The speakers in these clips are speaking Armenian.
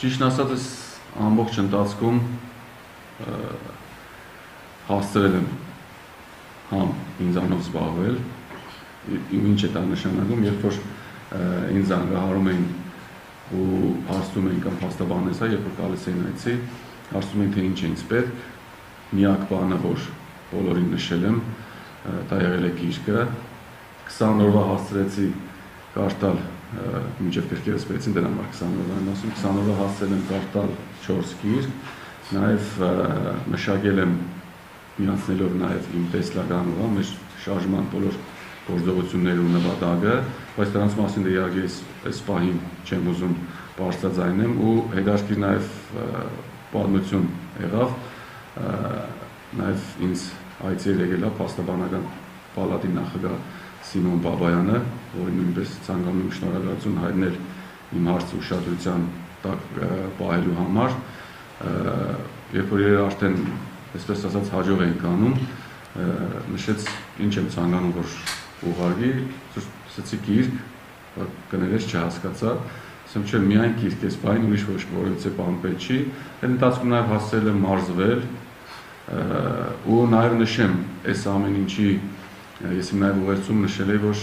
Ճիշտ ասած, ես ամբողջ ընթացքում հասցրել եմ համ ինձանով զբաղվել, ինչ է դա նշանակում, երբ որ ինձ զանգահարում էին ու հարցնում էին կամ փաստաբանեցա, երբ որ գալիս էին այցի, հարցնում էին, թե ինչ է ինձ պետք, միակ բանը, որ բոլորին նշել եմ, դա եղել է գիրկը, 20 օրվա հասցրեցի կարդալ, մինչև գրքերս պետքին դրա համար 20 օրվա եմ ասում, 20 օրվա հասցրել եմ կարդալ 4 գիրք, նաև մշակել եմ միացնելով նաև իմ տեսլականով, մեր շարժման բոլոր գործողությունները ու նպատակը, բայց դրանց մասին դե իհարկե այս պահին չեմ ուզում բարձրաձայնեմ ու հետաքրքիր նաև պատմություն եղավ, նաև ինձ այցել եկել է փաստաբանական պալատի նախագահ Սիմոն Բաբայանը, որին նույնպես ցանկանում եմ շնորհակալություն հայտնել իմ հարցը ուշադրության տակ պահելու համար, երբ որ իրեր արդեն, այսպես ասած, հաջող էին կանում, նշեց ինչ եմ ցանկանում, որ ուղղակի, ասեցի գիրք, կներես չհասկացա, ասեմ չէ, միայն գիրք ես բային, ուրիշ ոչ որևիցե բան պետք չի, այդ ընթացքում նաև հասցրել եմ մարզվել ու նաև նշեմ, այս ամեն ինչի ես իմ նաև ուղերձում նշել եմ, որ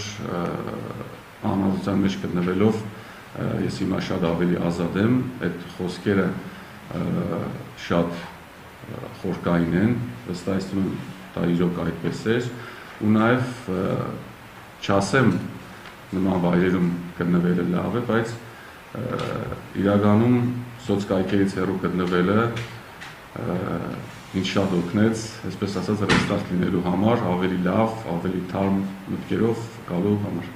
անհատության մեջ գտնվելով ես հիմա շատ ավելի ազատ եմ, այդ խոսքերը շատ խորքային են, վստահեցնում եմ դա իրոք այդպես էր ու նաև չասեմ նման վայրերում գտնվելը լավ է, բայց իրականում սոցկայքերից հեռու գտնվելը ինձ շատ օգնեց, այսպես ասած, ռեստարտ լինելու համար, ավելի լավ, ավելի թարմ մտքերով գալու համար։